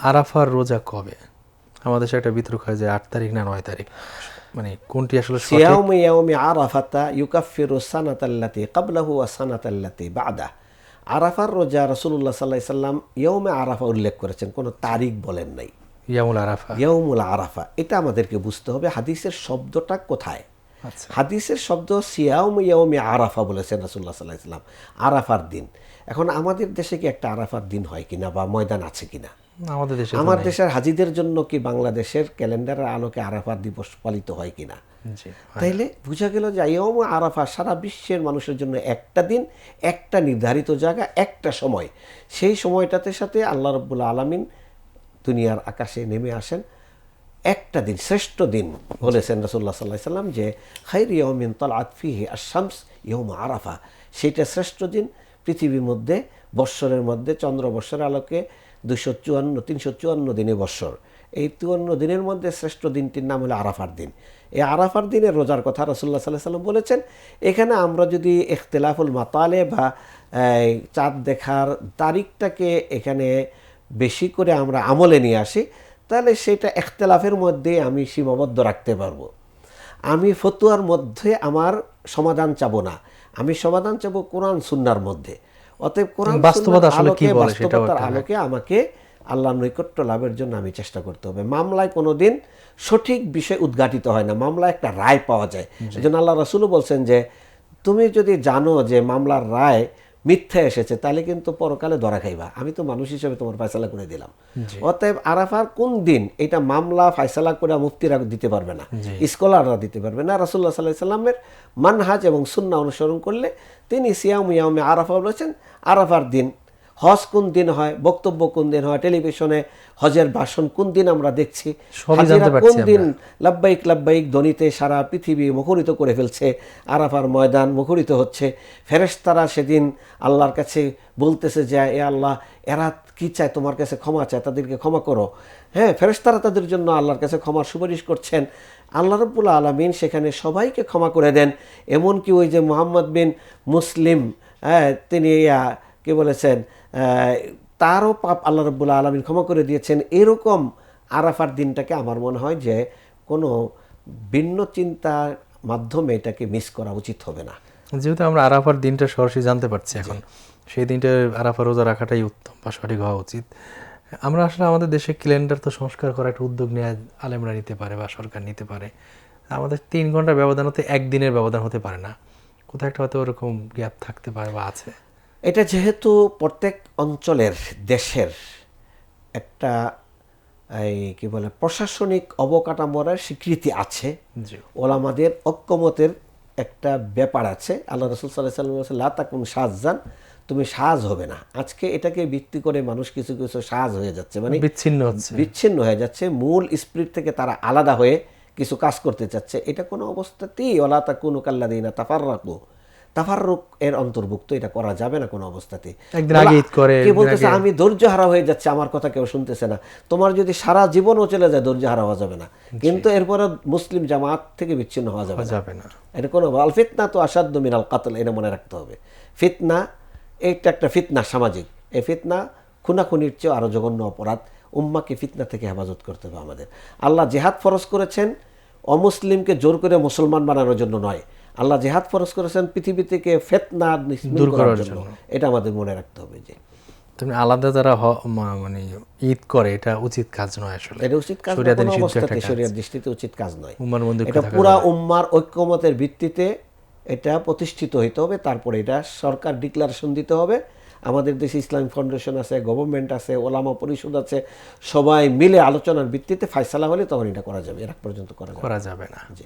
আরাফার রোজা কবে? আমাদের দেশে একটা বিতর্ক হয় যে 8 তারিখ না 9 তারিখ, মানে কোনটি আসলে সঠিক? সিয়াউম ইয়াউমি আরাফাতা ইউকাফিরু সানাতাল্লাতি ক্বাবলাহু ওয়া সানাতাল্লাতি বা'দা। আরাফার রোজা রাসূলুল্লাহ সাল্লাল্লাহু আলাইহি সাল্লাম ইয়াউমে আরাফা উল্লেখ করেছেন, কোনো তারিখ বলেন নাই। ইয়ামুল আরাফা। ইয়াউমুল আরাফা, এটা আমাদেরকে বুঝতে হবে হাদিসের শব্দটা কোথায়। আচ্ছা, হাদিসের শব্দ সিয়াউম ইয়াউমি আরাফা বলেছেন রাসূলুল্লাহ সাল্লাল্লাহু আলাইহি সাল্লাম, আরাফার দিন। এখন আমাদের দেশে কি একটা আরাফার দিন হয় কিনা বা ময়দান আছে কিনা? আমাদের দেশে আমার দেশের হাজিদের জন্য কি বাংলাদেশের ক্যালেন্ডারের আলোকে আরাফার দিবস পালিত হয় কিনা? জি, তাইলে বোঝা গেল যে ইয়াউম আরাফা সারা বিশ্বের মানুষের জন্য একটা দিন, একটা নির্ধারিত জায়গা, একটা সময়। সেই সময়টাতে সাথে আল্লাহ রাব্বুল আলামিন দুনিয়ার আকাশে নেমে আসেন। একটা দিন, শ্রেষ্ঠ দিন বলেছেন রাসূলুল্লাহ সাল্লাল্লাহু আলাইহি সাল্লাম যে খায়রু ইয়াউমিন তালআত ফিহি আশ-শামস ইয়াউম আরাফা। সেটা শ্রেষ্ঠ দিন পৃথিবীর মধ্যে, বৎসরের মধ্যে, চন্দ্র বৎসরের আলোকে 354 দিনে বৎসর। এই 53 দিনের মধ্যে শ্রেষ্ঠ দিনটির নাম হলো আরাফার দিন। এই আরাফার দিনের রোজার কথা রাসূলুল্লাহ সাল্লাল্লাহু আলাইহি সাল্লাম বলেছেন। এখানে আমরা যদি ইখতিলাফুল মাতালে বা চাঁদ দেখার তারিখটাকে এখানে বেশি করে আমরা আমলে নিয়ে আসি, তাহলে সেটা ইখতিলাফের মধ্যে আমি সীমাবদ্ধ রাখতে পারবো। আমি ফতুয়ার মধ্যে আমার সমাধান চাবো না, আমি সমাধান চাবো কোরআন সুন্নাহর মধ্যে। অতএব কোরআন বাস্তবতা আসলে কি বলে সেটাও বাস্তবতার আলোকে আমাকে আল্লাহর নৈকট্য লাভের জন্য আমি চেষ্টা করতে হবে। মামলায় কোনোদিন সঠিক বিষয় উদ্ঘাটিত হয় না, মামলায় একটা রায় পাওয়া যায়। এজন্য আল্লাহ রাসূলও বলছেন যে তুমি যদি জানো যে মামলার রায় মিথ্যা এসেছে, তাহলে কিন্তু পরকালে ধরা খাইবা। আমি তো মানুষ হিসেবে তোমার ফয়সালা করে দিলাম। অতএব আরাফার কোন দিন এটা মামলা ফয়সালা করে মুফতিরা দিতে পারবে না, স্কলাররা দিতে পারবে না। রাসূলুল্লাহ সাল্লাল্লাহু আলাইহি সাল্লামের মানহাজ এবং সুন্নাহ অনুসরণ করলে তিনি সিয়াম ইয়াউমে আরাফা বলেছেন। আরাফার দিন হজ কোন দিন হয়, বক্তব্য কোন দিন হয়, টেলিভিশনে হজের ভাষণ কোন দিন আমরা দেখছি, হাজিরা কোন দিন লাব্বাইক লাব্বাইক ধ্বনিতে সারা পৃথিবী মুখরিত করে ফেলছে, আরাফার ময়দান মুখরিত হচ্ছে। ফেরেশতারা সেদিন আল্লাহর কাছে বলতেছে যে এ আল্লাহ, এরা কি চায়, তোমার কাছে ক্ষমা চায়, তাদেরকে ক্ষমা করো। হ্যাঁ, ফেরেশতারা তাদের জন্য আল্লাহর কাছে ক্ষমার সুপারিশ করছেন। আল্লাহ রাব্বুল আলামিন সেখানে সবাইকে ক্ষমা করে দেন। এমনকি ওই যে মুহাম্মদ বিন মুসলিম, তিনি কি বলেছেন, তারও পাপ আল্লাহ রাব্বুল আলামিন ক্ষমা করে দিয়েছেন। এরকম আরাফার দিনটাকে আমার মনে হয় যে কোনো ভিন্ন চিন্তার মাধ্যমে এটাকে মিস করা উচিত হবে না। যেহেতু আমরা আরাফার দিনটা সরাসরি জানতে পারছি এখন, সেই দিনটা আরাফা রোজা রাখাটাই উত্তম বা সঠিক হওয়া উচিত। আমরা আসলে আমাদের দেশে ক্যালেন্ডার তো সংস্কার করা একটা উদ্যোগ নিয়ে আলেমরা নিতে পারে বা সরকার নিতে পারে। আমাদের 3 ঘন্টার ব্যবধান হতে একদিনের ব্যবধান হতে পারে না, কোথাও একটা হয়তো ওরকম গ্যাপ থাকতে পারে বা আছে। এটা যেহেতু প্রত্যেক অঞ্চলের দেশের একটা এই কি বলে প্রশাসনিক অবকাঠামোর স্বীকৃতি আছে, ওলামাদের ঐক্যমতের একটা ব্যাপার আছে। আল্লাহ রাসূল সাল্লাল্লাহু আলাইহি ওয়াসাল্লাম বলেছেন লা তাকুন শাযযান, তুমি সাজ হবে না। আজকে এটাকে ভিত্তি করে মানুষ কিছু কিছু সাজ হয়ে যাচ্ছে, মানে বিচ্ছিন্ন হয়ে যাচ্ছে, মূল স্পিরিট থেকে তারা আলাদা হয়ে কিছু কাজ করতে চাচ্ছে। এটা কোনো অবস্থাতেই ওয়ালা তাকুনু কাল্লাযিনা তাফাররাকু, তাফাররুক এর অন্তর্ভুক্ত, এটা করা যাবে না কোনো অবস্থাতে। একদিন আগে ঈদ করে কে বলতেছে আমি ধৈর্য হারা হয়ে যাচ্ছে, আমার কথা কেউ শুনতেছে না। তোমার যদি সারা জীবনও চলে যায় ধৈর্য হারা হওয়া যাবে না, কিন্তু এরপরে মুসলিম জামাত থেকে বিচ্ছিন্ন হওয়া যাবে না। এটা কোনো আল ফিতনা তো আসাদ্দু মিনাল কাতল, এটা মনে রাখতে হবে। ফিতনা এইটা একটা ফিতনা সামাজিক, এই ফিতনা খুনাখুনির চেয়ে আরো জঘন্য অপরাধ। উম্মাকে ফিতনা থেকে হেফাজত করতে হবে আমাদের। আল্লাহ জিহাদ ফরজ করেছেন অমুসলিমকে জোর করে মুসলমান বানানোর জন্য নয়, আল্লাহ জিহাদ ফরজ করেছেন পৃথিবী থেকে ফিতনা দূর করার জন্য। এটা আমাদের মনে রাখতে হবে যে তুমি আলাদা যারা মানে ঈদ করে এটা উচিত কাজ নয়, আসলে এটা উচিত কাজ নয়, কোনো অবস্থাতে শরীয়ত দৃষ্টিতে উচিত কাজ নয়। এটা পুরা উম্মার ঐক্যমতের ভিত্তিতে এটা প্রতিষ্ঠিত হইতে হবে। তারপরে এটা সরকার ডিক্লারেশন দিতে হবে। আমাদের দেশে ইসলামিক ফাউন্ডেশন আছে, গভর্নমেন্ট আছে, ওলামা পরিষদ আছে, সবাই মিলে আলোচনার ভিত্তিতে ফয়সালা হলে তখন এটা করা যাবে, এর আগ পর্যন্ত করা যাবে না। জি।